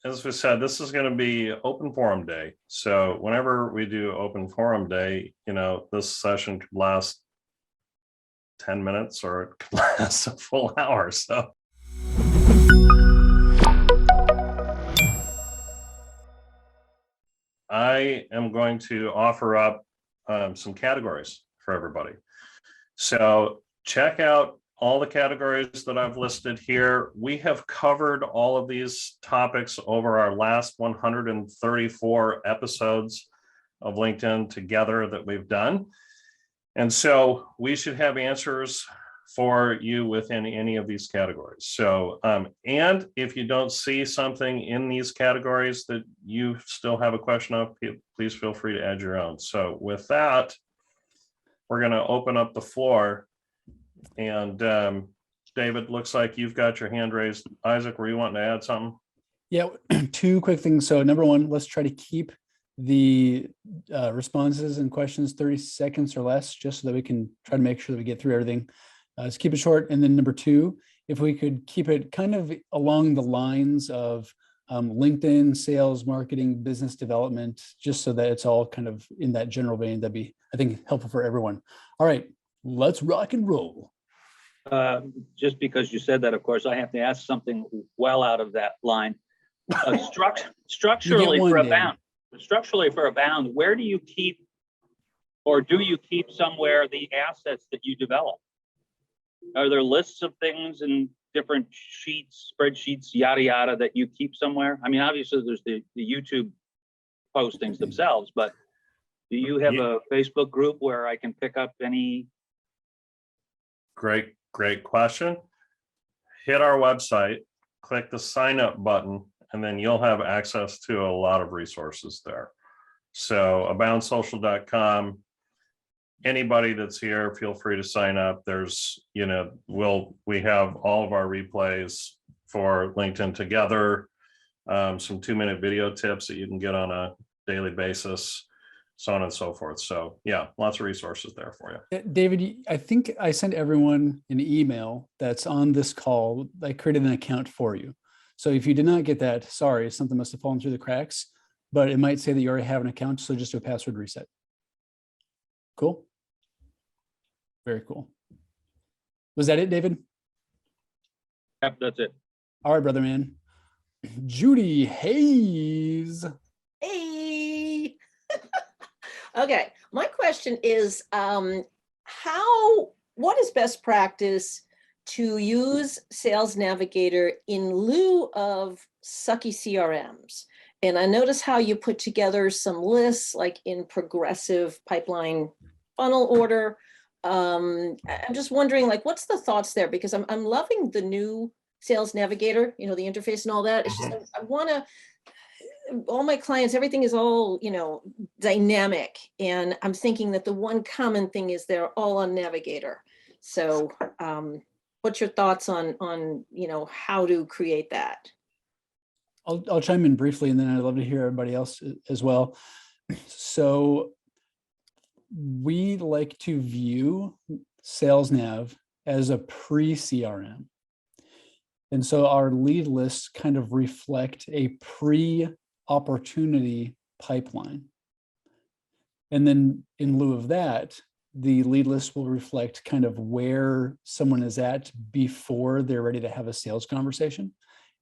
as we said, this is going to be open forum day. So whenever we do open forum day, this session could last 10 minutes or it could last a full hour. So I am going to offer up some categories for everybody. So check out all the categories that I've listed here. We have covered all of these topics over our last 134 episodes of LinkedIn Together that we've done. And so we should have answers for you within any of these categories. So, and if you don't see something in these categories that you still have a question of, please feel free to add your own. So with that, we're going to open up the floor. And David, looks like you've got your hand raised. Isaac, were you wanting to add something? Yeah, two quick things. So number one, let's try to keep the responses and questions 30 seconds or less, just so that we can try to make sure that we get through everything. Let's keep it short. And then number two, if we could keep it kind of along the lines of LinkedIn, sales, marketing, business development, just so that it's all kind of in that general vein, that'd be, I think, helpful for everyone. All right, let's rock and roll. Just because you said that, of course, I have to ask something well out of that line. Structurally for Abound, where do you keep, or do you keep somewhere the assets that you develop? Are there lists of things in different sheets, spreadsheets, yada, yada, that you keep somewhere? I mean, obviously there's the YouTube postings themselves, but do you have a Facebook group where I can pick up any? Great question. Hit our website, click the sign up button, and then you'll have access to a lot of resources there. So aboundsocial.com. Anybody that's here, feel free to sign up. There's, we have all of our replays for LinkedIn Together, some 2-minute video tips that you can get on a daily basis, so on and so forth. So yeah, lots of resources there for you. David, I think I sent everyone an email that's on this call. I created an account for you. So if you did not get that, sorry, something must have fallen through the cracks, but it might say that you already have an account. So just do a password reset. Cool. Very cool. Was that it, David? Yep, that's it. All right, brother man. Judy Hayes. Hey. Okay, my question is, what is best practice to use Sales Navigator in lieu of sucky CRMs? And I notice how you put together some lists like in progressive pipeline funnel order. I'm just wondering, like, what's the thoughts there? Because I'm loving the new Sales Navigator, the interface and all that. It's just, I want to, all my clients, everything is all, dynamic. And I'm thinking that the one common thing is they're all on Navigator. So what's your thoughts on how to create that? I'll chime in briefly, and then I'd love to hear everybody else as well. So we like to view Sales Nav as a pre-CRM. And so our lead lists kind of reflect a pre-opportunity pipeline. And then in lieu of that, the lead list will reflect kind of where someone is at before they're ready to have a sales conversation.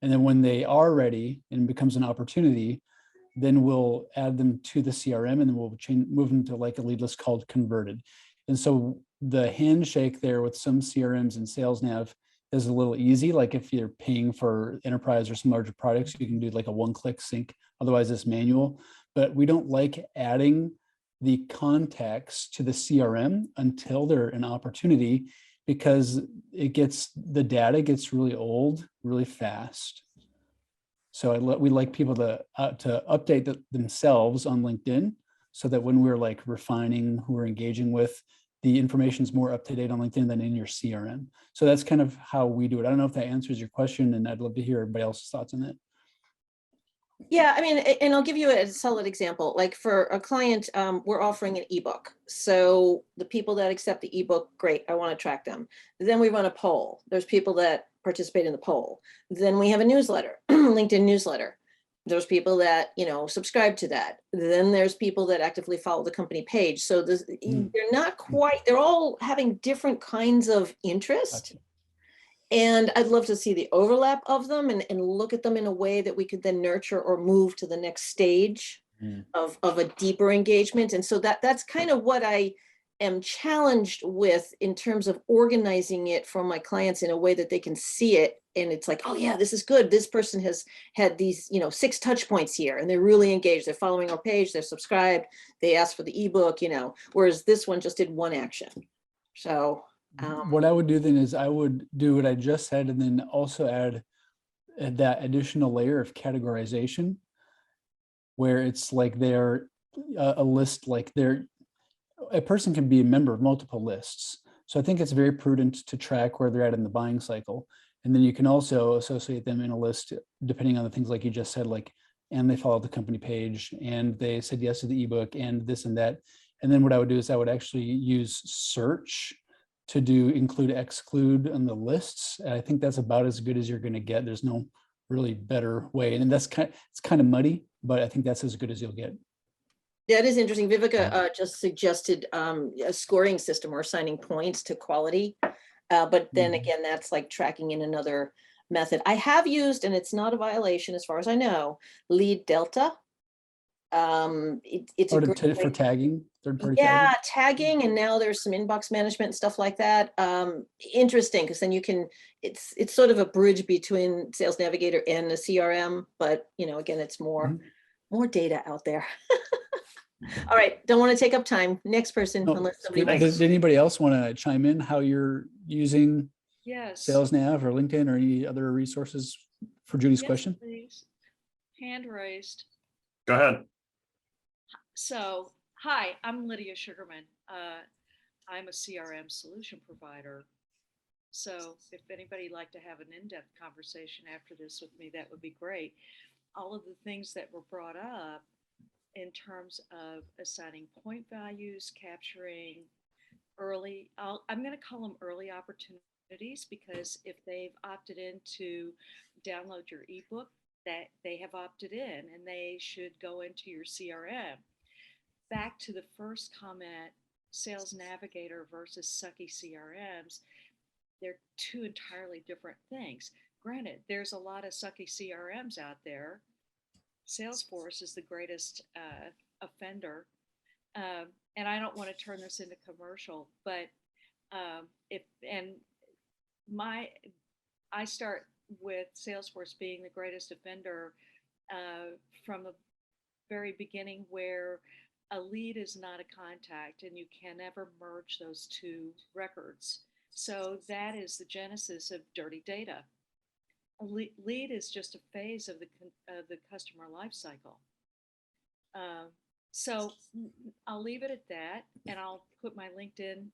And then when they are ready and it becomes an opportunity, then we'll add them to the CRM, and then we'll move them to like a lead list called converted. And so the handshake there with some CRMs and Sales Nav is a little easy. Like if you're paying for enterprise or some larger products, you can do like a one-click sync. Otherwise it's manual. But we don't like adding the contacts to the CRM until they're an opportunity, because the data gets really old really fast. So we like people to update themselves on LinkedIn, so that when we're like refining who we're engaging with, the information is more up to date on LinkedIn than in your CRM. So that's kind of how we do it. I don't know if that answers your question, and I'd love to hear everybody else's thoughts on that. Yeah, I mean, and I'll give you a solid example. Like for a client, we're offering an ebook. So the people that accept the ebook, great, I want to track them. Then we run a poll. There's people that participate in the poll. Then we have a newsletter, LinkedIn newsletter. There's people that, subscribe to that. Then there's people that actively follow the company page. So they're not quite, they're all having different kinds of interest. Gotcha. And I'd love to see the overlap of them and look at them in a way that we could then nurture or move to the next stage of a deeper engagement. And so that's kind of what I am challenged with in terms of organizing it for my clients in a way that they can see it. And it's like, oh yeah, this is good. This person has had these, 6 touch points here and they're really engaged. They're following our page, they're subscribed, they asked for the ebook, whereas this one just did one action. So what I would do then is I would do what I just said and then also add that additional layer of categorization where it's like they're a list, like a person can be a member of multiple lists. So I think it's very prudent to track where they're at in the buying cycle. And then you can also associate them in a list depending on the things like you just said, like, and they followed the company page and they said yes to the ebook and this and that. And then what I would do is I would actually use search to do include, exclude on the lists. And I think that's about as good as you're going to get. There's no really better way. And that's it's kind of muddy, but I think that's as good as you'll get. That is interesting. Vivica just suggested a scoring system or assigning points to quality. But then again, that's like tracking in another method. I have used, and it's not a violation as far as I know, Lead Delta. It's Or a great for way. tagging, third-party Yeah, tagging. tagging, and now there's some inbox management and stuff like that. Interesting, because then you can, it's sort of a bridge between Sales Navigator and the CRM, but again, it's more data out there. All right, don't want to take up time. Next person, No, unless somebody good. wants. Does anybody else want to chime in how you're using Yes. Sales Nav or LinkedIn or any other resources for Judy's Yes, question? please. Hand raised. Go ahead. So, hi, I'm Lydia Sugarman. I'm a CRM solution provider. So if anybody'd like to have an in-depth conversation after this with me, that would be great. All of the things that were brought up in terms of assigning point values, capturing early, I'm going to call them early opportunities, because if they've opted in to download your ebook, that they have opted in and they should go into your CRM. Back to the first comment, Sales Navigator versus sucky CRMs, they're two entirely different things. Granted, there's a lot of sucky CRMs out there. Salesforce is the greatest offender. And I don't want to turn this into commercial, but I start with Salesforce being the greatest offender from a very beginning, where a lead is not a contact and you can never merge those two records. So that is the genesis of dirty data. A lead is just a phase of the customer life cycle. So I'll leave it at that, and I'll put my LinkedIn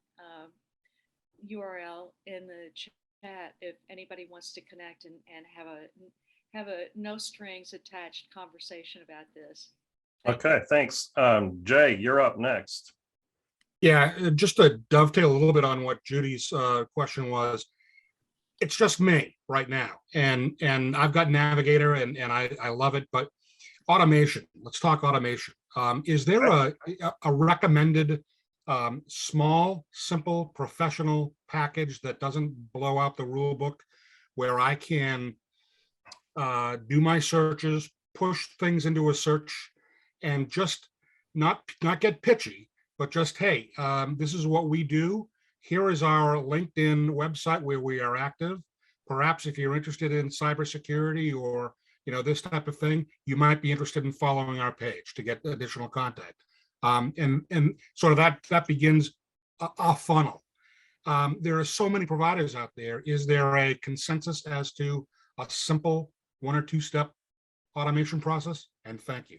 URL in the chat if anybody wants to connect and have a no strings attached conversation about this. Okay, thanks. Jay, you're up next. Yeah, just to dovetail a little bit on what Judy's question was, it's just me right now, and I've got Navigator and I love it, but automation. Let's talk automation. Is there a recommended small, simple, professional package that doesn't blow out the rule book, where I can do my searches, push things into a search, and just not get pitchy, but just, hey, this is what we do. Here is our LinkedIn website where we are active. Perhaps if you're interested in cybersecurity or this type of thing, you might be interested in following our page to get additional contact. And sort of that begins a funnel. There are so many providers out there. Is there a consensus as to a simple 1 or 2 step automation process? And thank you.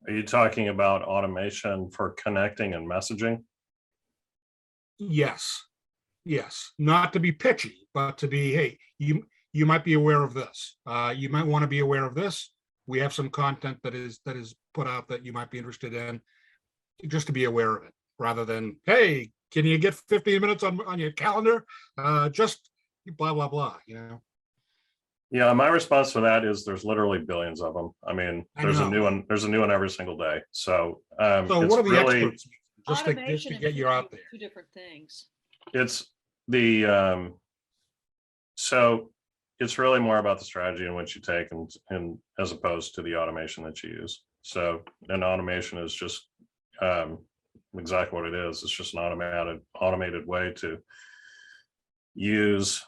Are you talking about automation for connecting and messaging? Yes. Not to be pitchy, but to be, hey, you might be aware of this. You might want to be aware of this. We have some content that is put out that you might be interested in, just to be aware of it, rather than, hey, can you get 15 minutes on your calendar? Just blah, blah, blah, Yeah, my response to that is there's literally billions of them. I mean, I there's a know. new one, there's a new one every single day. So So it's what are the really, experts? Just to Automation get you and out preview there. are two different things. it's the so it's really more about the strategy in which you take and as opposed to the automation that you use. So an automation is just exactly what it is. It's just an automated way to use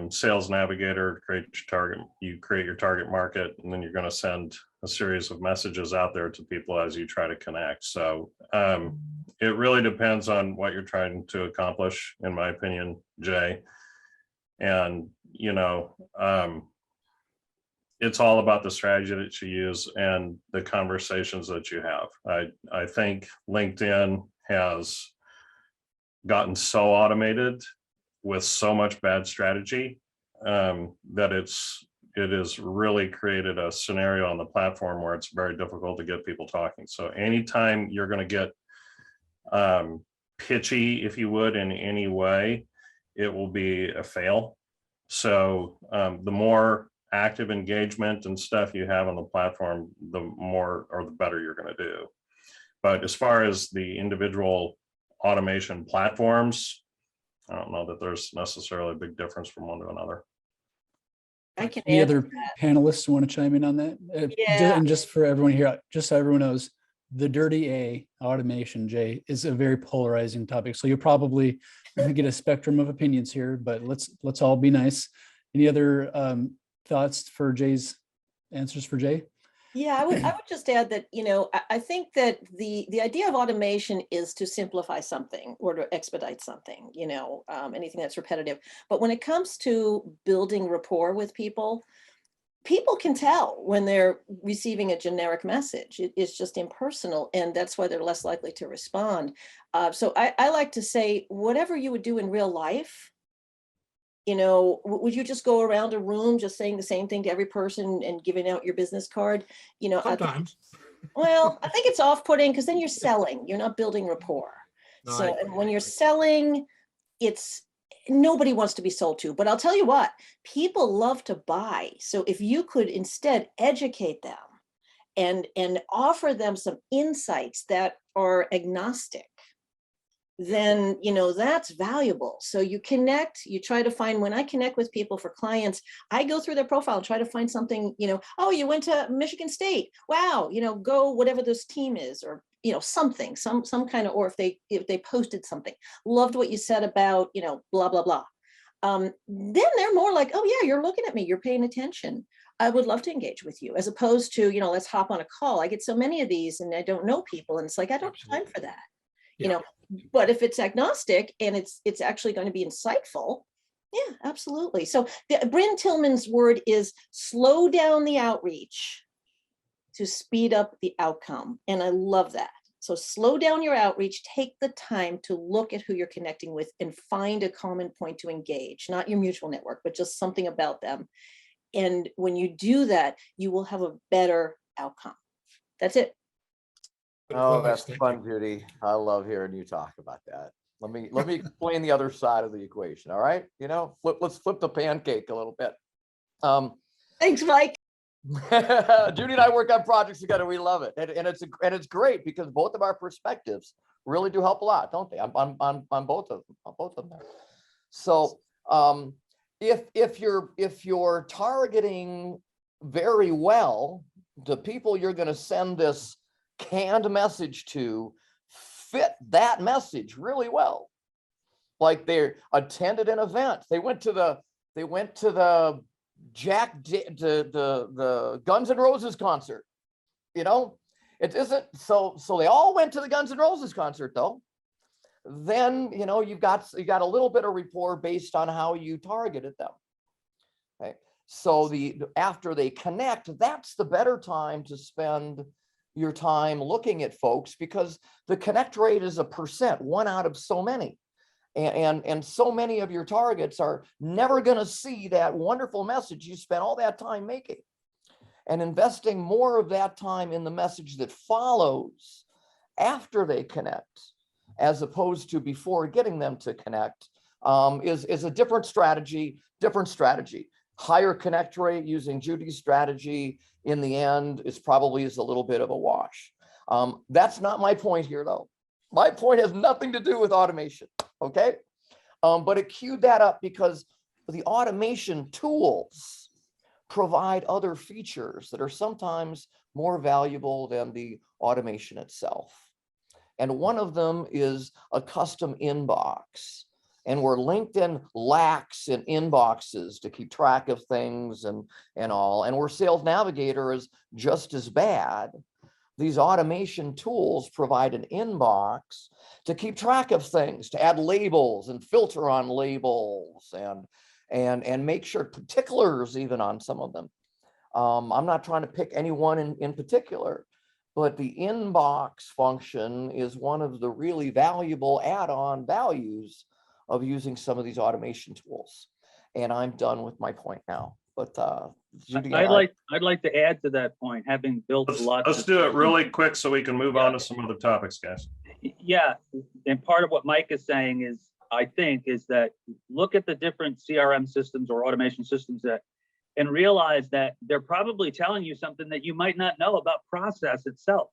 Sales Navigator to create your target. You create your target market, and then you're going to send a series of messages out there to people as you try to connect. So it really depends on what you're trying to accomplish, in my opinion, Jay. And it's all about the strategy that you use and the conversations that you have. I think LinkedIn has gotten so automated with so much bad strategy that it has really created a scenario on the platform where it's very difficult to get people talking. So anytime you're going to get pitchy, if you would, in any way, it will be a fail. So the more active engagement and stuff you have on the platform, the more or the better you're going to do. But as far as the individual automation platforms, I don't know that there's necessarily a big difference from one to another. I can Any add to other panelists want to chime in on that? Yeah. And just for everyone here, just so everyone knows, the dirty A, automation, Jay, is a very polarizing topic. So you'll probably get a spectrum of opinions here, but let's all be nice. Any other thoughts for Jay's answers for Jay? Yeah, I would just add that, I think that the idea of automation is to simplify something or to expedite something, anything that's repetitive. But when it comes to building rapport with people, people can tell when they're receiving a generic message. It's just impersonal, and that's why they're less likely to respond. So I like to say, whatever you would do in real life, would you just go around a room just saying the same thing to every person and giving out your business card? Sometimes. I think it's off-putting because then you're selling, you're not building rapport. No, I So, agree, and when I you're agree. selling, nobody wants to be sold to. But I'll tell you what, people love to buy. So if you could instead educate them and offer them some insights that are agnostic, then that's valuable. So you connect, you try to find, when I connect with people for clients, I go through their profile and try to find something, oh, you went to Michigan State, wow, go whatever this team is, or something, some kind of, or if they posted something, loved what you said about blah blah blah. Then they're more like, oh yeah, you're looking at me, you're paying attention, I would love to engage with you, as opposed to let's hop on a call. I get so many of these and I don't know people, and it's like, I don't have time for that. Yeah. But if it's agnostic and it's actually going to be insightful, yeah, absolutely. So Bryn Tillman's word is slow down the outreach to speed up the outcome. And I love that. So slow down your outreach, take the time to look at who you're connecting with and find a common point to engage, not your mutual network, but just something about them. And when you do that, you will have a better outcome. That's it. Oh, that's fun, Judy. I love hearing you talk about that. Let me explain the other side of the equation. All right, let's flip the pancake a little bit. Thanks, Mike. Judy and I work on projects together. We love it, and it's great because both of our perspectives really do help a lot, don't they? On both of them. So if you're targeting very well, the people you're going to send this canned message to fit that message really well. Like they attended an event, they went to the the Guns N' Roses concert. It isn't so they all went to the Guns N' Roses concert though. Then you got a little bit of rapport based on how you targeted them. Okay, so after they connect, that's the better time to spend your time looking at folks, because the connect rate is 1%, 1 out of so many. And so many of your targets are never going to see that wonderful message you spent all that time making. And investing more of that time in the message that follows after they connect, as opposed to before getting them to connect, is a different strategy. higher connect rate using Judy's strategy in the end is probably a little bit of a wash. That's not my point here though. My point has nothing to do with automation, okay? But it queued that up because the automation tools provide other features that are sometimes more valuable than the automation itself. And one of them is a custom inbox. And where LinkedIn lacks in inboxes to keep track of things and all, and where Sales Navigator is just as bad, these automation tools provide an inbox to keep track of things, to add labels and filter on labels and make sure particulars even on some of them. I'm not trying to pick anyone in particular, but the inbox function is one of the really valuable add-on values of using some of these automation tools. And I'm done with my point now. But Judy, I'd like to add to that point, having built lots. Let's do it really quick so we can move on to some other topics, guys. Yeah, and part of what Mike is saying is, I think, is that look at the different CRM systems or automation systems and realize that they're probably telling you something that you might not know about process itself.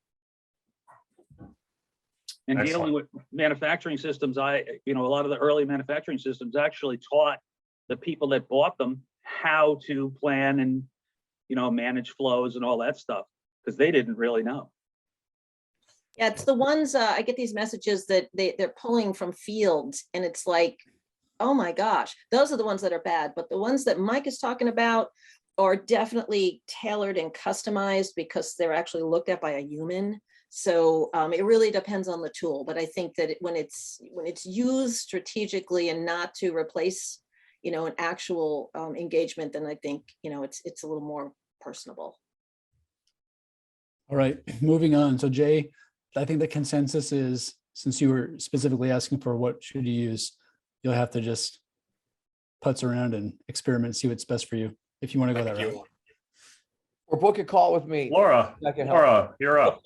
And Excellent. dealing with manufacturing systems, a lot of the early manufacturing systems actually taught the people that bought them how to plan and, manage flows and all that stuff, because they didn't really know. Yeah, it's the ones, I get these messages that they're pulling from fields, and it's like, oh my gosh, those are the ones that are bad. But the ones that Mike is talking about are definitely tailored and customized because they're actually looked at by a human. So it really depends on the tool. But I think that when it's used strategically and not to replace, an actual engagement, then I think, it's a little more personable. All right, moving on. So Jay, I think the consensus is, since you were specifically asking for what should you use, you'll have to just putz around and experiment, see what's best for you, if you want to go that route. Or book a call with me. Laura, you're up.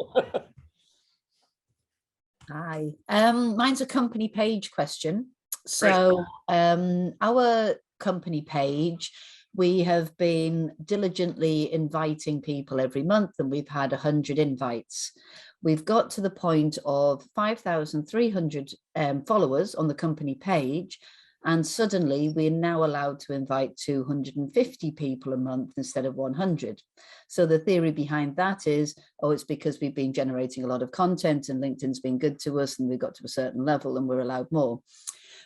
Hi, mine's a company page question. So our company page, we have been diligently inviting people every month, and we've had 100 invites. We've got to the point of 5,300 followers on the company page, and suddenly we're now allowed to invite 250 people a month instead of 100. So the theory behind that is, it's because we've been generating a lot of content and LinkedIn's been good to us and we've got to a certain level and we're allowed more.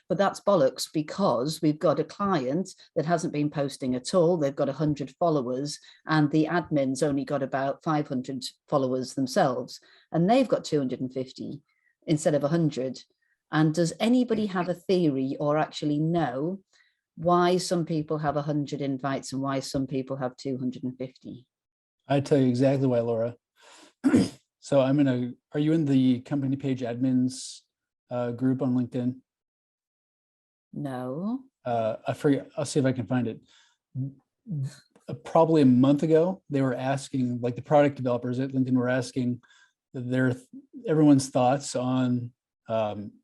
But that's bollocks, because we've got a client that hasn't been posting at all. They've got 100 followers and the admin's only got about 500 followers themselves, and they've got 250 instead of 100. And does anybody have a theory or actually know why some people have 100 invites and why some people have 250? I tell you exactly why, Laura. So are you in the company page admins group on LinkedIn? No. I forget, I'll see if I can find it. Probably a month ago, they were asking, like the product developers at LinkedIn were asking everyone's thoughts on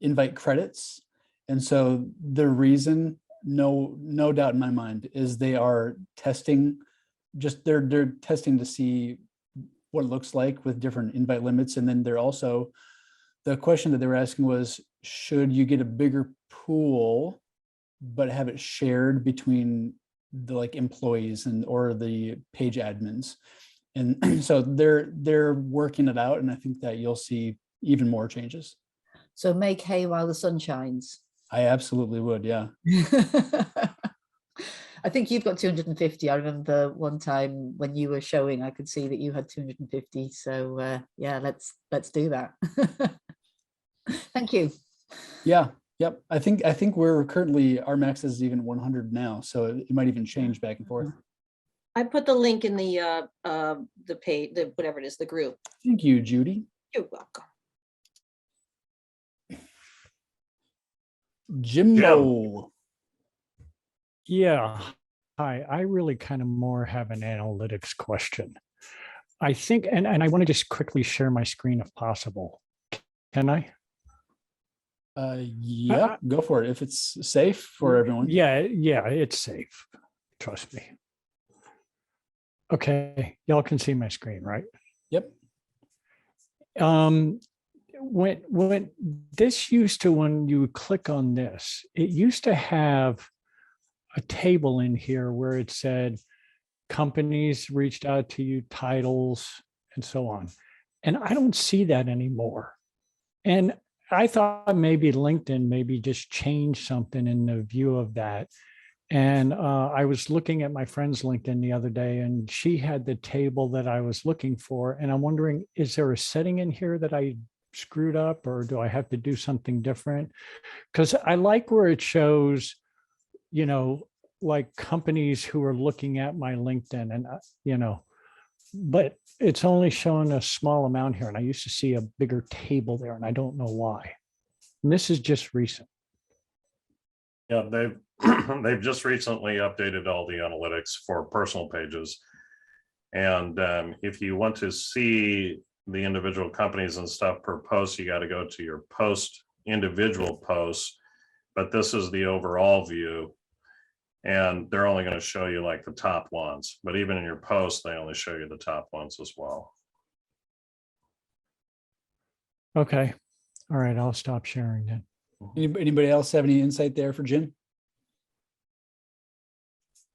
invite credits. And so the reason, no doubt in my mind, is they are testing, they're testing to see what it looks like with different invite limits. And then they're also, the question that they were asking was, should you get a bigger pool, but have it shared between the employees or the page admins? And so they're working it out. And I think that you'll see even more changes. So make hay while the sun shines. I absolutely would. Yeah. I think you've got 250. I remember one time when you were showing, I could see that you had 250. So yeah, let's do that. Thank you. Yeah. Yep. I think we're currently, our max is even 100 now. So it might even change back and forth. I put the link in the page, whatever it is, the group. Thank you, Judy. You're welcome. Jimbo. Yeah. Hi, I really kind of more have an analytics question. I think, and I want to just quickly share my screen if possible. Can I? Yeah, go for it if it's safe for everyone. Yeah, it's safe. Trust me. Okay, y'all can see my screen, right? Yep. When this used to, when you click on this, it used to have a table in here where it said companies reached out to you, titles, and so on. And I don't see that anymore. And I thought maybe LinkedIn maybe just changed something in the view of that. And I was looking at my friend's LinkedIn the other day, and she had the table that I was looking for. And I'm wondering, is there a setting in here that I screwed up, or do I have to do something different? Because I like where it shows, you know, like companies who are looking at my LinkedIn, and, you know, but it's only showing a small amount here. And I used to see a bigger table there, and I don't know why. And this is just recent. Yeah, they've they've just recently updated all the analytics for personal pages. And if you want to see the individual companies and stuff per post, you got to go to your post individual posts. But this is the overall view. And they're only going to show you like the top ones. But even in your post, they only show you the top ones as well. Okay. All right. I'll stop sharing then. Anybody else have any insight there for Jim?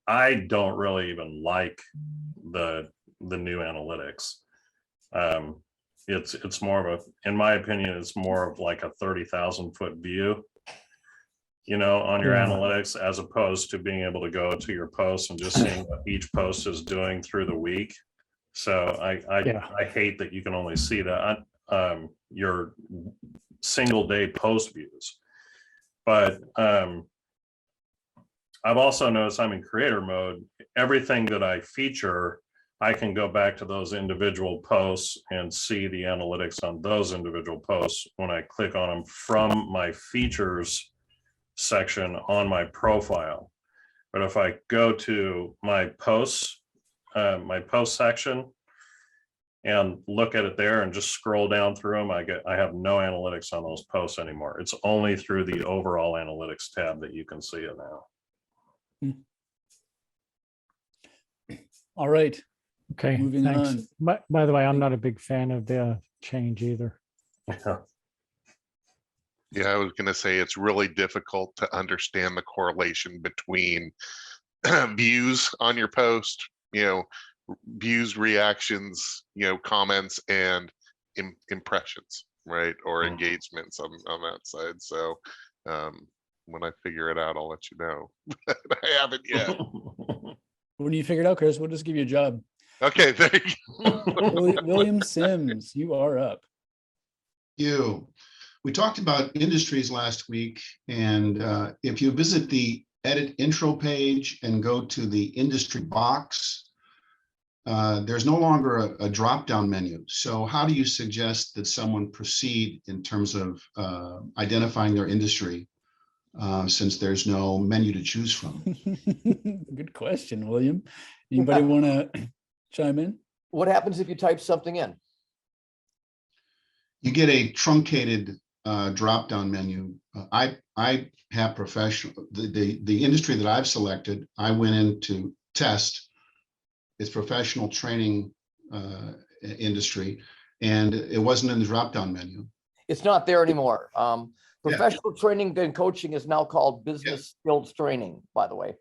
I don't really even like the new analytics. It's more of a, in my opinion, it's more of like a 30,000 foot view, you know, on your Yeah. analytics, as opposed to being able to go to your posts and just seeing what each post is doing through the week. So I hate that you can only see that your single day post views. But I've also noticed I'm in creator mode. Everything that I feature, I can go back to those individual posts and see the analytics on those individual posts when I click on them from my features section on my profile. But if I go to my post section and look at it there and just scroll down through them, I have no analytics on those posts anymore. It's only through the overall analytics tab that you can see it now. All right. Okay. Moving Thanks. on. By the way, I'm not a big fan of the change either. Yeah, I was going to say it's really difficult to understand the correlation between views on your post, you know, views, reactions, you know, comments, and impressions, right? Or engagements on that side. So when I figure it out, I'll let you know. I haven't yet. When you figure it out, Chris, we'll just give you a job. Okay, there you go. William Sims, you are up. We talked about industries last week, and if you visit the edit intro page and go to the industry box, there's no longer a drop-down menu. So how do you suggest that someone proceed in terms of identifying their industry, since there's no menu to choose from? Good question, William. Anybody want to chime in? What happens if you type something in? You get a truncated drop-down menu. I have professional, the industry that I've selected, I went in to test. It's professional training industry, and it wasn't in the drop-down menu. It's not there anymore. Professional training and coaching is now called business skills training, by the way.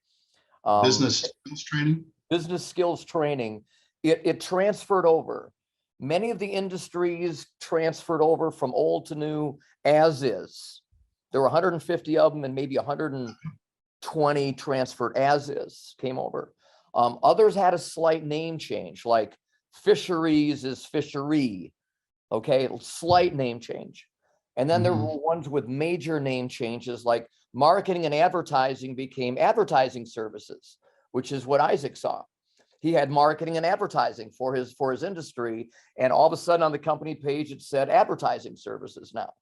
Business skills training? Business skills training. It transferred over. Many of the industries transferred over from old to new as is. There were 150 of them, and maybe 120 transferred as is, came over. Others had a slight name change, like fisheries is fishery. Okay, slight name change. And then there were ones with major name changes, like marketing and advertising became advertising services, which is what Isaac saw. He had marketing and advertising for his industry, and all of a sudden on the company page it said advertising services now,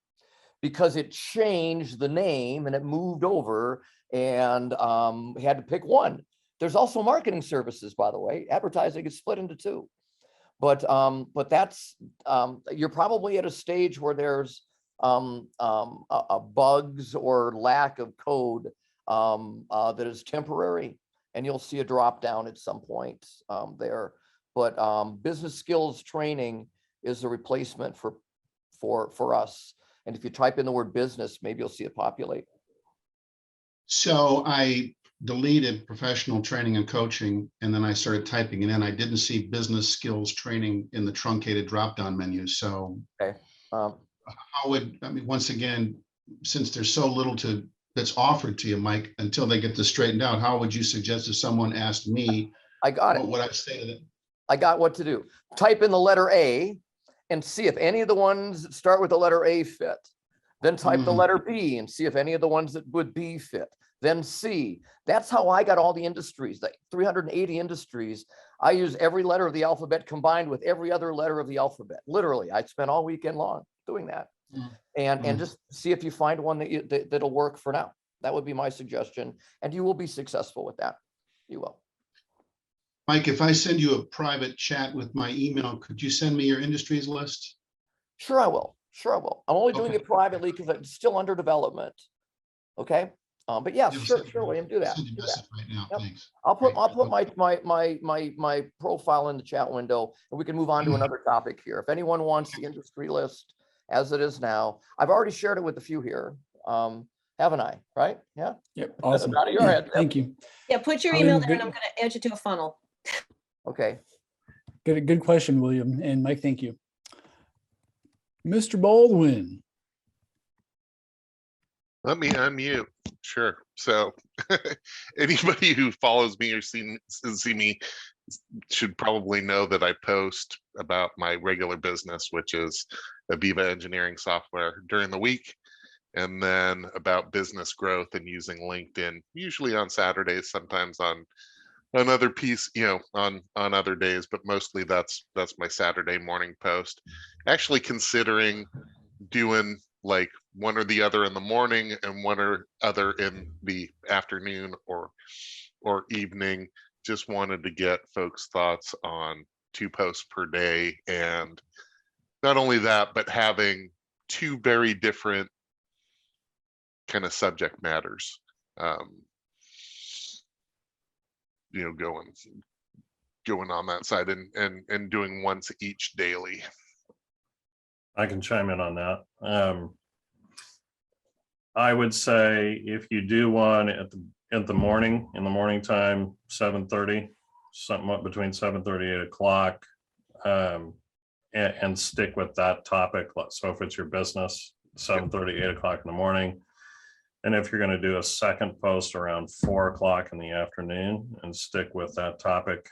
because it changed the name and it moved over, and he had to pick one. There's also marketing services, by the way. Advertising is split into two, but that's you're probably at a stage where there's bugs or lack of code that is temporary, and you'll see a drop down at some point there. But business skills training is a replacement for us. And if you type in the word business, maybe you'll see it populate. So I deleted professional training and coaching, and then I started typing it in. I didn't see business skills training in the truncated drop-down menu. So Um, how would, I mean, once again, since there's so little that's offered to you, Mike, until they get this straightened out, how would you suggest if someone asked me, I got it. what would I say to them? I got what to do. Type in the letter A and see if any of the ones that start with the letter A fit. Then type the letter B and see if any of the ones that would B fit. Then C. That's how I got all the industries, the 380 industries. I use every letter of the alphabet combined with every other letter of the alphabet. Literally, I spent all weekend long doing that. And just see if you find one that'll work for now. That would be my suggestion. And you will be successful with that. You will. Mike, if I send you a private chat with my email, could you send me your industries list? Sure, I will. Sure, I will. I'm only doing Okay. it privately because it's still under development. Okay. But yeah, sure, William, do that. Send you a Do that. message right now, Yep. thanks. I'll put Great. my profile in the chat window, and we can move on to another topic here. If anyone wants the industry list as it is now, I've already shared it with a few here. Haven't I? Right? Yeah. Yep, awesome. Out of your head. Thank you. Yeah, put your William, email there and good- I'm gonna add you to a funnel. Okay. Good question, William. And Mike, thank you. Mr. Baldwin. Let me unmute. Sure. So anybody who follows me or see me should probably know that I post about my regular business, which is Aviva Engineering Software, during the week, and then about business growth and using LinkedIn, usually on Saturdays, sometimes on other on other days, but mostly that's my Saturday morning post. Actually considering doing like one or the other in the morning and one or other in the afternoon or evening. Just wanted to get folks' thoughts on 2 posts per day, and not only that, but having 2 very different kind of subject matters, going on that side, and doing once each daily. I can chime in on that. I would say if you do one in the morning time, 7:30, something up between 7:30, 8 o'clock, and stick with that topic. So if it's your business, 7:30, 8 o'clock in the morning. And if you're going to do a second post around 4 o'clock in the afternoon and stick with that topic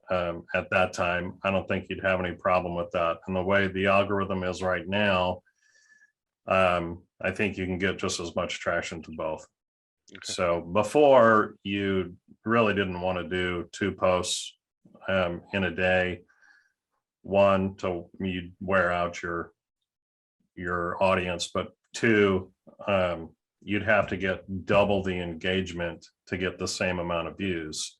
at that time, I don't think you'd have any problem with that. And the way the algorithm is right now, I think you can get just as much traction to both. Okay. So before, you really didn't want to do 2 posts in a day. One, to you'd wear out your audience, but 2, you'd have to get double the engagement to get the same amount of views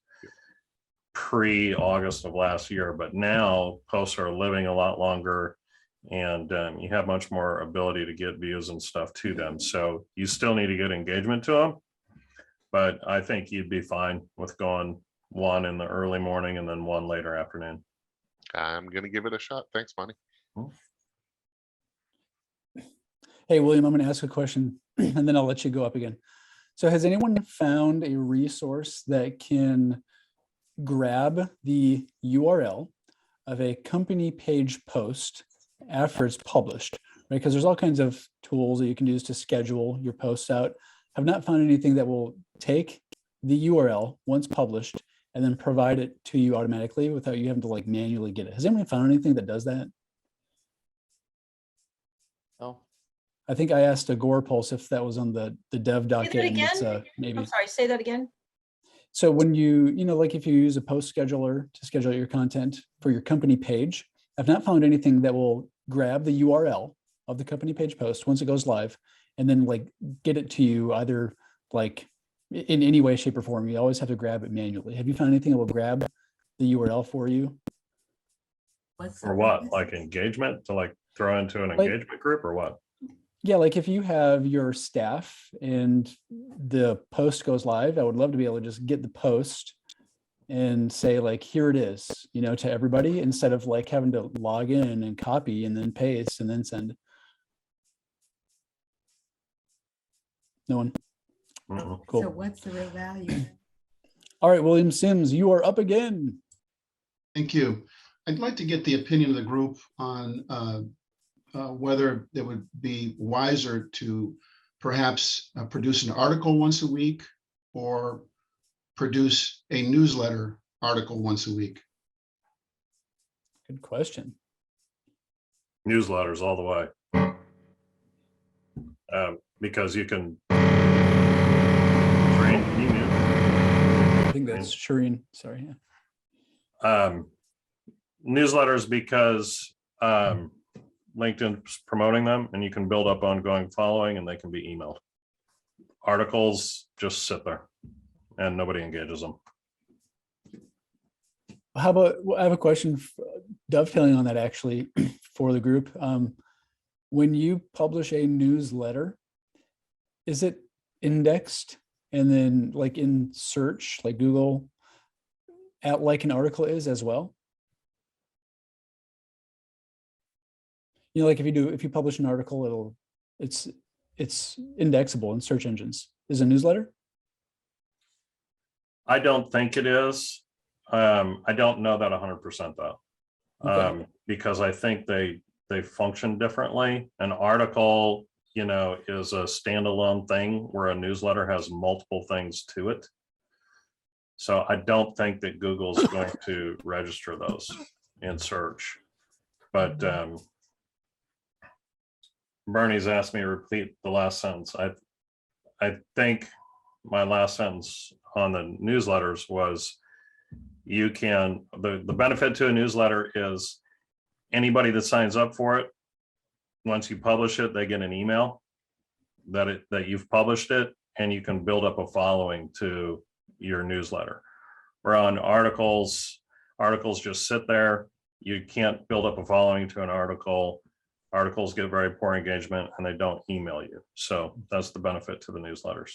pre-August of last year. But now posts are living a lot longer, and you have much more ability to get views and stuff to them. So you still need to get engagement to them, but I think you'd be fine with going 1 in the early morning and then 1 later afternoon. I'm going to give it a shot. Thanks, Monty. Hey, William, I'm going to ask a question and then I'll let you go up again. So has anyone found a resource that can grab the URL of a company page post after it's published, right? Because there's all kinds of tools that you can use to schedule your posts out. I've not found anything that will take the URL once published and then provide it to you automatically without you having to like manually get it. Has anyone found anything that does that? No. I think I asked Agora Pulse if that was on the dev docket. Say that And it's, again? maybe. I'm sorry, say that again. So when like if you use a post scheduler to schedule your content for your company page, I've not found anything that will grab the URL of the company page post once it goes live and then like get it to you either like in any way, shape, or form. You always have to grab it manually. Have you found anything that will grab the URL for you? For what? Like engagement, to like throw into an engagement group or what? Yeah, like if you have your staff and the post goes live, I would love to be able to just get the post and say like, here it is, to everybody, instead of like having to log in and copy and then paste and then send. No one? Mm-mm. Cool. So what's the real value? All right, William Sims, you are up again. Thank you. I'd like to get the opinion of the group on whether it would be wiser to perhaps produce an article once a week or produce a newsletter article once a week. Good question. Newsletters all the way. Because you can train email. I think that's Shireen. Sorry. Newsletters because LinkedIn's promoting them and you can build up ongoing following and they can be emailed. Articles just sit there and nobody engages them. How about, I have a question dovetailing on that actually for the group. When you publish a newsletter, is it indexed and then like in search, like Google, at like an article is as well? Like if you publish an article, it's indexable in search engines. Is a newsletter? I don't think it is. I don't know that 100% though, because I think they function differently. An article, is a standalone thing where a newsletter has multiple things to it. So I don't think that Google's going to register those in search. But Bernie's asked me to repeat the last sentence. I think my last sentence on the newsletters was you can, the benefit to a newsletter is anybody that signs up for it, once you publish it, they get an email that you've published it, and you can build up a following to your newsletter. Where on articles just sit there. You can't build up a following to an article. Articles get very poor engagement and they don't email you. So that's the benefit to the newsletters.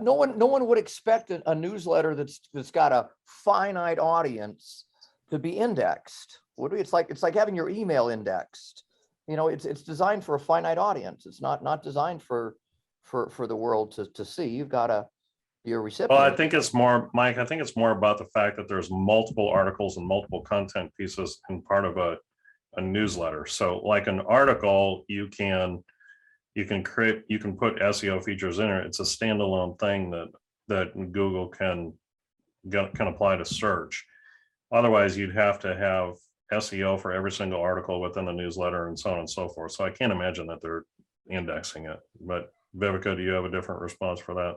No one would expect a newsletter that's got a finite audience to be indexed. Would we? It's like having your email indexed. It's designed for a finite audience. It's not designed for the world to see. You've got to be a recipient. Well, I think it's more, Mike, I think it's more about the fact that there's multiple articles and multiple content pieces in part of a newsletter. So like an article, you can put SEO features in it. It's a standalone thing that Google can apply to search. Otherwise, you'd have to have SEO for every single article within the newsletter and so on and so forth. So I can't imagine that they're indexing it. But Vivica, do you have a different response for that?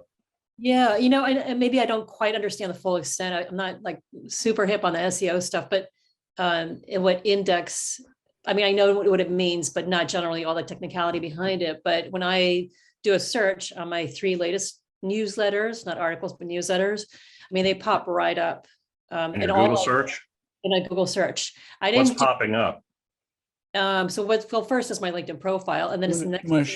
Yeah, and maybe I don't quite understand the full extent. I'm not like super hip on the SEO stuff, but what index, I mean, I know what it means, but not generally all the technicality behind it. But when I do a search on my 3 latest newsletters, not articles, but newsletters, I mean, they pop right up. In your Google search? In a Google search. What's popping up? So first is my LinkedIn profile, and then it's the next. You want to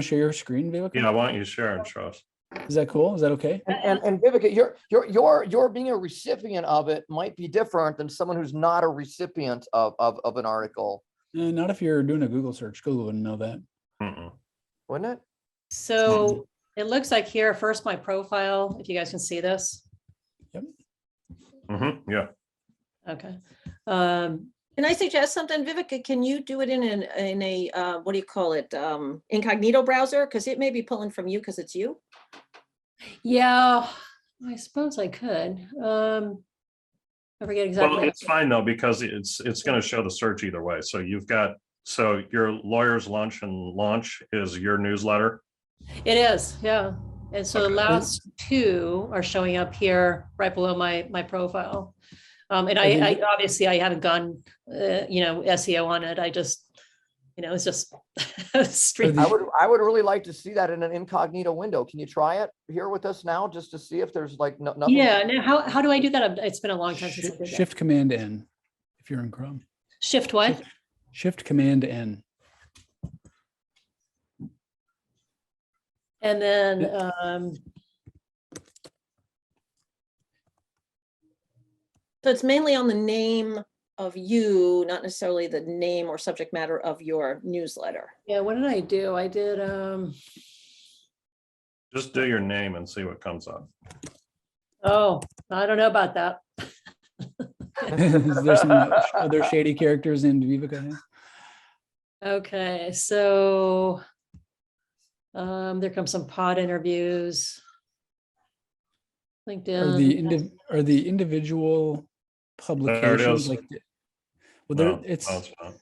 share your screen, Vivica? Yeah, why don't you share and show us? Is that cool? Is that okay? And Vivica, you're being a recipient of it might be different than someone who's not a recipient of an article. Not if you're doing a Google search. Google wouldn't know that. Wouldn't it? So it looks like here, first my profile, if you guys can see this. Yep. Yeah. Okay. Can I suggest something, Vivica? Can you do it in a what do you call it? Incognito browser? Because it may be pulling from you because it's you. Yeah, I suppose I could. I forget exactly. Well, it's fine though, because it's going to show the search either way. So so your lawyer's lunch and launch is your newsletter. It is, yeah. And so the Okay. last 2 are showing up here right below my profile. And I obviously I haven't gone, SEO on it. I just, it's just street. I would really like to see that in an incognito window. Can you try it here with us now, just to see if there's like nothing? Yeah. Now, how do I do that? It's been a long time since I did that. Shift Command N if you're in Chrome. Shift what? Shift Command N. And then, So it's mainly on the name of you, not necessarily the name or subject matter of your newsletter. yeah, what did I do? I did, Just do your name and see what comes up. oh, I don't know about that. Is there some other shady characters in Vivica? Okay, so there comes some pod interviews. LinkedIn. Are the individual publications is. like? Well, No, there it's. no, it's not.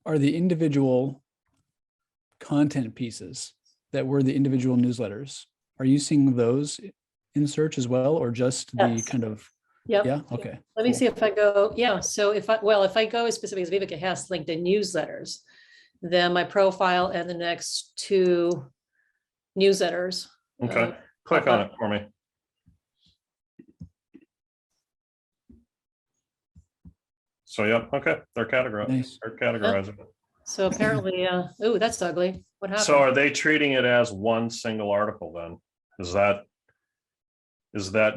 Are the individual content pieces that were the individual newsletters, are you seeing those in search as well, or just the Yes. kind of, Yep. yeah, okay. Let me cool. see if I go, yeah, so if I go as specific as Vivica has LinkedIn newsletters, then my profile and the next two newsletters. Okay, click on it for me. So, yeah, okay, they're categorized. Nice. They're categorizing it. So apparently, oh, that's ugly. What happened? So are they treating it as one single article then? Is that,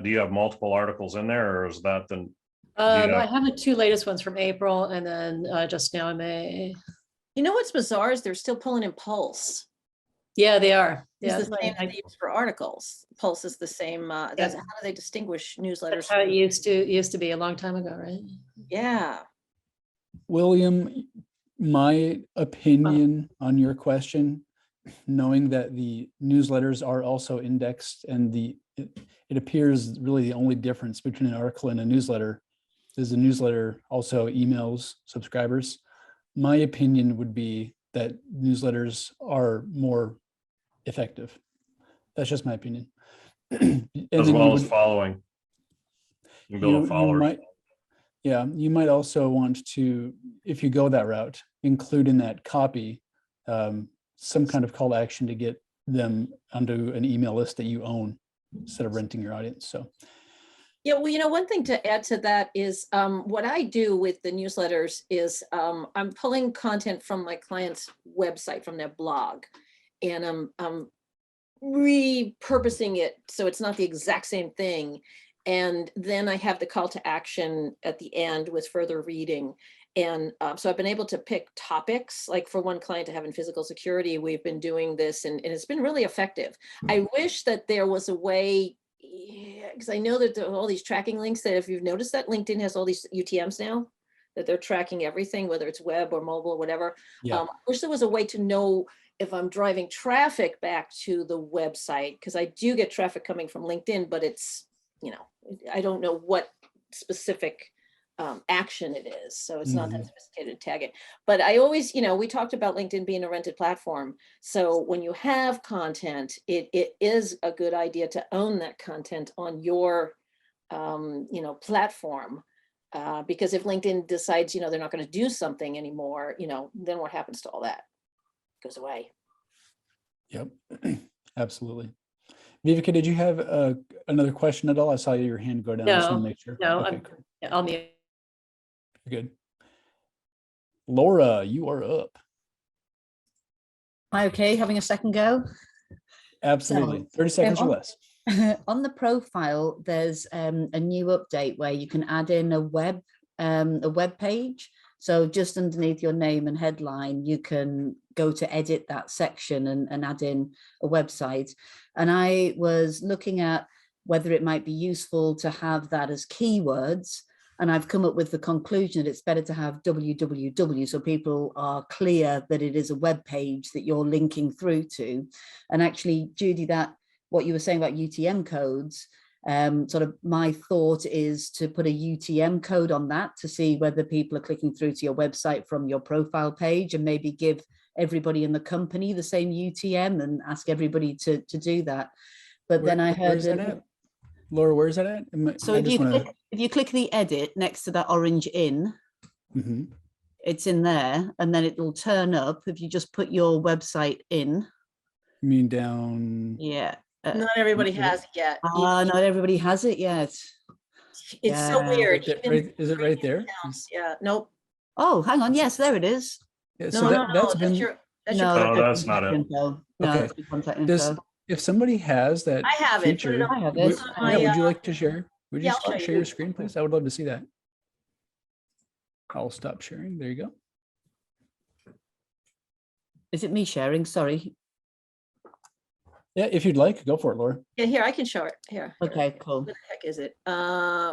do you have multiple articles in there, or is that the? I have the two latest ones from April and then just now in May. You know what's bizarre is they're still pulling in Pulse. Yeah, they are. It's Yeah, the same that they use for articles. Pulse is the same. That's how do they distinguish newsletters? that's how it used to be a long time ago, right? Yeah. William, my opinion on your question, knowing that the newsletters are also indexed and it appears really the only difference between an article and a newsletter is the newsletter also emails subscribers. My opinion would be that newsletters are more effective. That's just my opinion. As well as following. You build a follower. Yeah, you might also want to, if you go that route, include in that copy some kind of call to action to get them onto an email list that you own instead of renting your audience. So, yeah, well, one thing to add to that is what I do with the newsletters is I'm pulling content from my client's website, from their blog, and I'm repurposing it so it's not the exact same thing. And then I have the call to action at the end with further reading. And so I've been able to pick topics, like for one client to have in physical security, we've been doing this and it's been really effective. I wish that there was a way, because I know that there are all these tracking links that if you've noticed that LinkedIn has all these UTMs now, that they're tracking everything, whether it's web or mobile or whatever. yeah. I wish there was a way to know if I'm driving traffic back to the website, because I do get traffic coming from LinkedIn, but it's, I don't know what specific action it is. So it's not that sophisticated to tag it. But I always, we talked about LinkedIn being a rented platform. So when you have content, it is a good idea to own that content on your, platform. Because if LinkedIn decides, they're not going to do something anymore, then what happens to all that? It goes away. Yep, absolutely. Vivica, did you have another question at all? I saw your hand go down. I just want to make sure. No, Okay, cool. I'll mute. Good. Laura, you are up. Am I okay having a second go? Absolutely. 30 seconds or less. On the profile, there's a new update where you can add in a web page. So just underneath your name and headline, you can go to edit that section and add in a website. And I was looking at whether it might be useful to have that as keywords. And I've come up with the conclusion that it's better to have www, so people are clear that it is a web page that you're linking through to. And actually, Judy, what you were saying about UTM codes, sort of my thought is to put a UTM code on that to see whether people are clicking through to your website from your profile page, and maybe give everybody in the company the same UTM and ask everybody to do that. But then I heard Laura, where's that at? So if you click the edit next to that orange in, it's in there, and then it will turn up if you just put your website in. You mean down? Yeah. Not everybody has it yet. Not everybody has it yet. It's so weird. Is it right there? Yeah, nope. Oh, hang on. Yes, there it is. Yeah, No, that's been That should No, come- Oh, that's that's not contact it. info. No, Okay. that's the contact Does, info. if somebody has that I have it. Put it feature, on- I have would, it. on I my, have yeah, it. would you like to share? Would you yeah, I'll show share you. your screen, please? I would love to see that. I'll stop sharing. There you go. Is it me sharing? Sorry. Yeah, if you'd like, go for it, Laura. Yeah, here, I can show it. Here. Okay, cool. What the heck is it?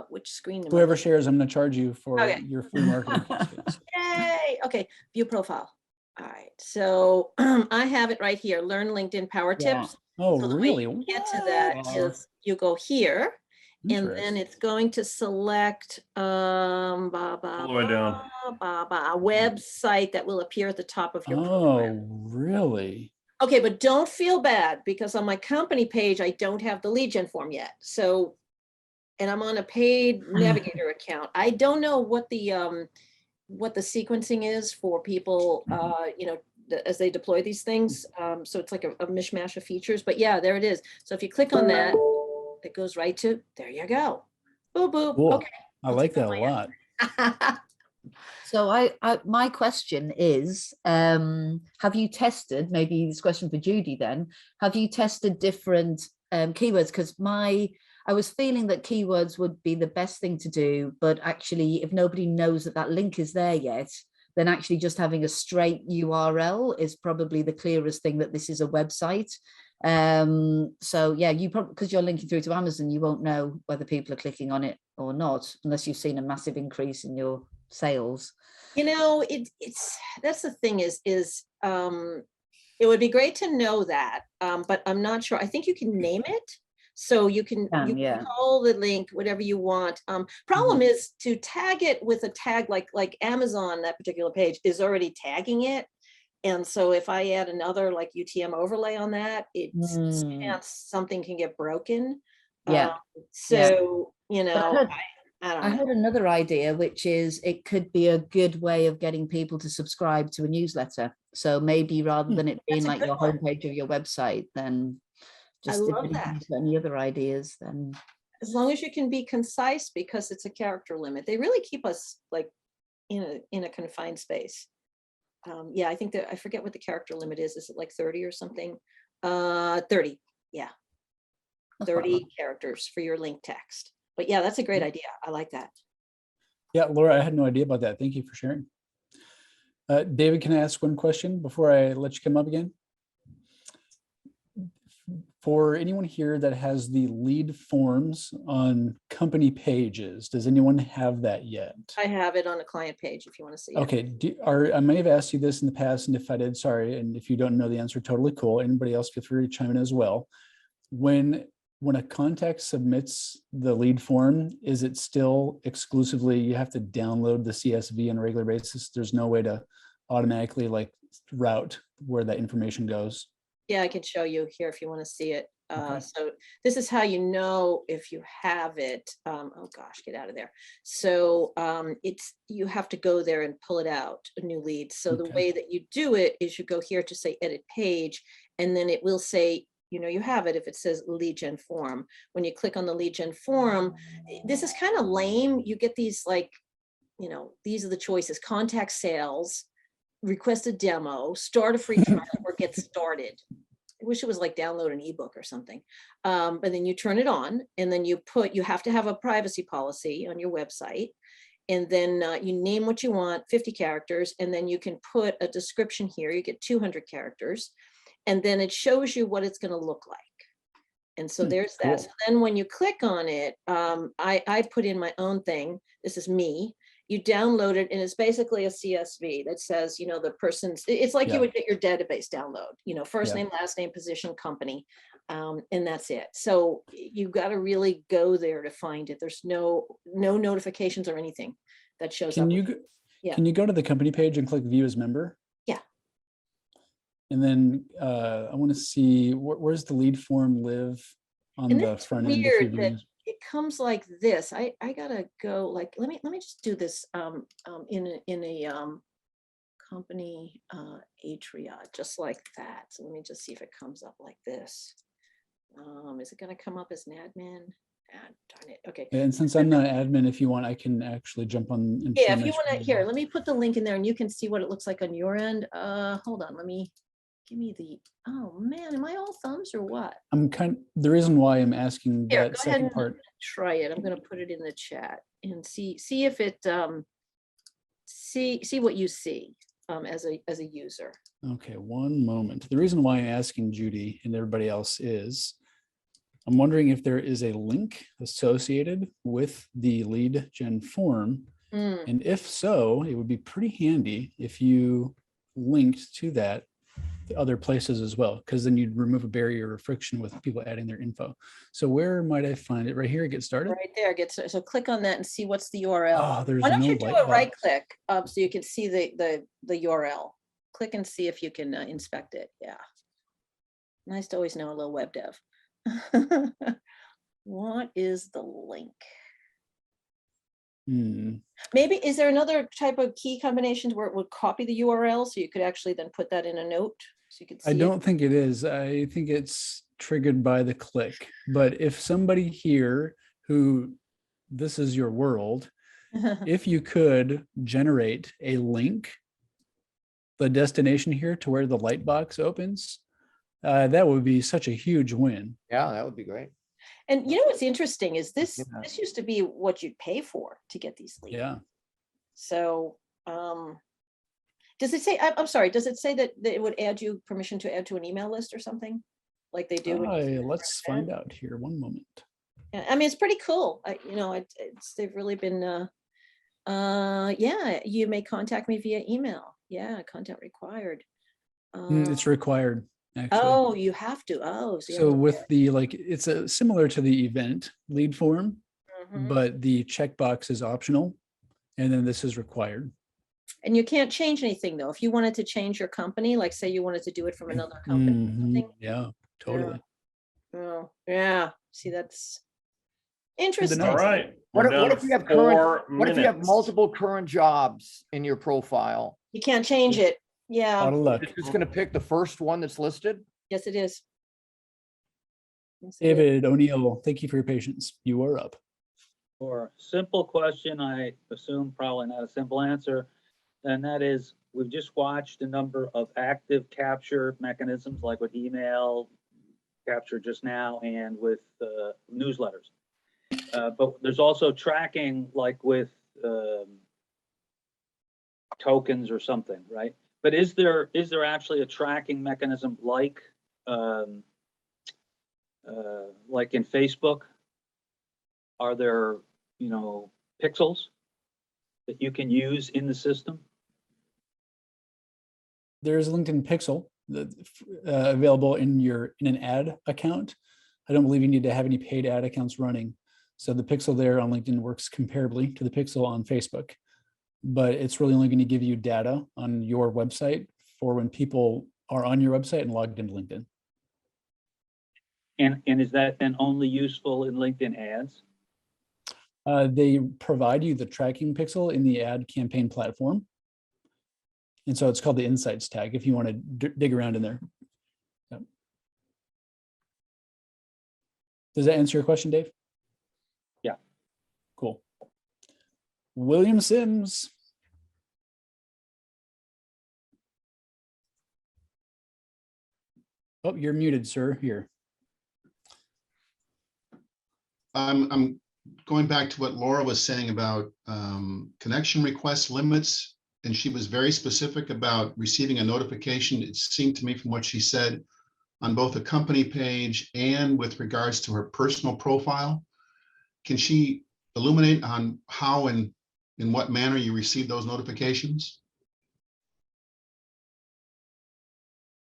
Which screen? am I Whoever looking- shares, I'm going to charge you for Okay. your free marketing skills. Yay, okay, view profile. All right, so I have it right here, learn LinkedIn power Yeah. tips. Oh, So the way really? you get to that Wow. is you go here, and then Interesting. it's going to select All the way down. a website that will appear at the top of your profile. Oh, really? Okay, but don't feel bad because on my company page, I don't have the lead gen form yet. So, and I'm on a paid navigator account. I don't know what the sequencing is for people, you know, as they deploy these things. So it's like a mishmash of features, but yeah, there it is. So if you click on that, it goes right to, there you go. Boop, boop. Cool. Okay. I like that a lot. So my question is, have you tested, maybe this question for Judy then, have you tested different keywords? Because I was feeling that keywords would be the best thing to do, but actually if nobody knows that that link is there yet, then actually just having a straight URL is probably the clearest thing that this is a website. So yeah, you probably, because you're linking through to Amazon, you won't know whether people are clicking on it or not, unless you've seen a massive increase in your sales. You know, it's that's the thing is it would be great to know that, but I'm not sure. I think you can name it. So you can Yeah. call the link whatever you want. Problem is to tag it with a tag like Amazon, that particular page is already tagging it. And so if I add another like UTM overlay on that, it's something can get broken. Yeah. So, you But know, I don't I know. had another idea, which is it could be a good way of getting people to subscribe to a newsletter. So maybe rather than it being That's a like good your one. homepage of your website, then just if love that. anybody's got any other ideas, then As long as you can be concise, because it's a character limit. They really keep us like in a confined space. Yeah, I think that I forget what the character limit is. Is it like 30 or something? 30. Yeah. that's quite a 30 lot. characters for your link text. But yeah, that's a great idea. I like that. Yeah, Laura, I had no idea about that. Thank you for sharing. David, can I ask one question before I let you come up again? For anyone here that has the lead forms on company pages, does anyone have that yet? I have it on a client page if you want to see it. Okay, I may have asked you this in the past, and if I did, sorry. And if you don't know the answer, totally cool. Anybody else, feel free to chime in as well. When a contact submits the lead form, is it still exclusively, you have to download the CSV on a regular basis? There's no way to automatically like route where that information goes? Yeah, I can show you here if you want to see it. Okay. So this is how you know if you have it. Oh gosh, get out of there. So you have to go there and pull it out, a new lead. So the Okay. way that you do it is you go here to say edit page, and then it will say, you know, you have it if it says lead gen form. When you click on the lead gen form, this is kind of lame. You get these like, you know, these are the choices: contact sales, request a demo, start a free trial, or get started. I wish it was like download an ebook or something. But then you turn it on, and then you have to have a privacy policy on your website. And then you name what you want, 50 characters, and then you can put a description here. You get 200 characters, and then it shows you what it's going to look like. And so there's that. cool. So then when you click on it, I put in my own thing. This is me. You download it, and it's basically a CSV that says, you know, the person's, it's like Yeah. you would get your database download, you know, first Yeah. name, last name, position, company, and that's it. So you got to really go there to find it. There's no notifications or anything that shows up. Yeah. Can you go to the company page and click view as member? Yeah. And then I want to see where's the lead form live on And the then it's front end. If weird you're that doing- it comes like this. I gotta go like, let me just do this in a company atria, just like that. So let me just see if it comes up like this. Is it gonna come up as an admin? Darn it. Okay. And since I'm not admin, if you want, I can actually jump on. and Yeah, share if my you want to, screen. here, let me put the link in there and you can see what it looks like on your end. Hold on, give me the, oh man, am I all thumbs or what? The reason why I'm asking Here, that go ahead second and part. try it. I'm gonna put it in the chat and see if it, see what you see as a user. Okay, one moment. The reason why I'm asking Judy and everybody else is I'm wondering if there is a link associated with the lead gen form. Hmm. And if so, it would be pretty handy if you linked to that to other places as well, because then you'd remove a barrier or friction with people adding their info. So where might I find it? Right here, get started. Right there, so click on that and see what's the URL. Oh, there's Why don't no you do light a right box. click so you can see the URL. Click and see if you can inspect it. Yeah. Nice to always know a little web dev. What is the link? Maybe, is there another type of key combinations where it would copy the URL so you could actually then put that in a note so you could see I it? don't think it is. I think it's triggered by the click. But if somebody here who this is your world, if you could generate a link, the destination here to where the light box opens, that would be such a huge win. Yeah, that would be great. And you know what's interesting is this Yeah. this used to be what you'd pay for to get these leads. Yeah. So does it say, I'm sorry, does it say that it would add you permission to add to an email list or something? Like they do? when you Let's press find send? out here. One moment. Yeah, I mean, it's pretty cool. They've really been yeah, you may contact me via email. Yeah, content required. It's required, actually. Oh, you have to. Oh, so you So have to- with the, like, it's similar to the event lead form, Mhm. but the checkbox is optional. And then this is required. And you can't change anything though. If you wanted to change your company, like say you wanted to do it from another company or something. Yeah, totally. Oh, yeah. See, that's Good to interesting. know. All right. What we're if, what down if to you have 4 current, what if you have minutes. multiple current jobs in your profile? You can't change it. Yeah. Out of luck. It's just gonna pick the first one that's listed? Yes, it is. Yes, it is. David O'Neill, thank you for your patience. You are up. For a simple question, I assume probably not a simple answer, and that is, we've just watched a number of active capture mechanisms, like with email capture just now and with newsletters. But there's also tracking, like with tokens or something, right? But is there actually a tracking mechanism like in Facebook? Are there, pixels that you can use in the system? There is a LinkedIn Pixel that available in an ad account. I don't believe you need to have any paid ad accounts running. So the Pixel there on LinkedIn works comparably to the Pixel on Facebook, but it's really only going to give you data on your website for when people are on your website and logged into LinkedIn. And is that then only useful in LinkedIn ads? They provide you the tracking pixel in the ad campaign platform. And so it's called the insights tag if you want to dig around in there. Yep. Does that answer your question, Dave? Yeah. Cool. William Sims. Oh, you're muted, sir. Here. I'm going back to what Laura was saying about connection request limits, and she was very specific about receiving a notification. It seemed to me from what she said on both the company page and with regards to her personal profile. Can she illuminate on how and in what manner you receive those notifications?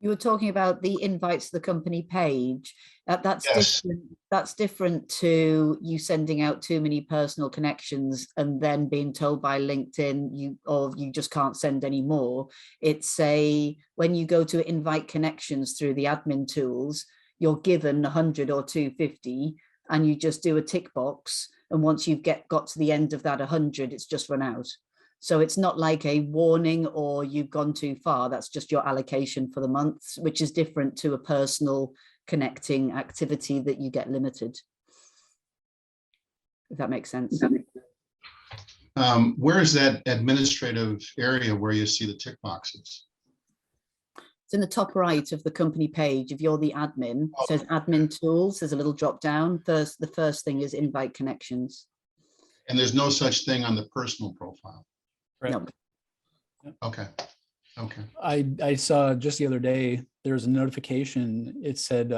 You were talking about the invites to the company page. That's Yes. different. That's different to you sending out too many personal connections and then being told by LinkedIn you just can't send any more. It's when you go to invite connections through the admin tools, you're given 100 or 250, and you just do a tick box. And once you've got to the end of that 100, it's just run out. So it's not like a warning or you've gone too far. That's just your allocation for the month, which is different to a personal connecting activity that you get limited. if that makes sense. Where is that administrative area where you see the tick boxes? It's in the top right of the company page. If you're the admin, it says admin tools. There's a little drop down. The first thing is invite connections. And there's no such thing on the personal profile. Right. No. Okay. Okay. I saw just the other day, there was a notification. It said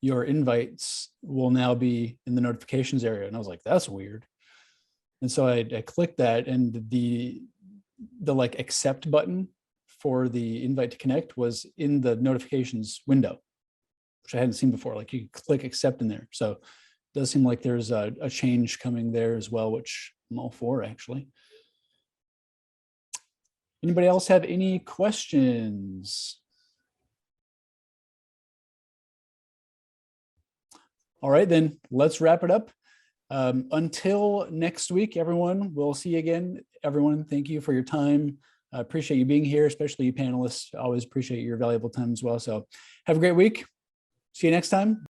your invites will now be in the notifications area. And I was like, that's weird. And so I clicked that, and the like accept button for the invite to connect was in the notifications window, which I hadn't seen before. Like you could click accept in there. So it does seem like there's a change coming there as well, which I'm all for, actually. Anybody else have any questions? All right, then let's wrap it up. Until next week, everyone, we'll see you again. Everyone, thank you for your time. I appreciate you being here, especially you panelists. Always appreciate your valuable time as well. So have a great week. See you next time.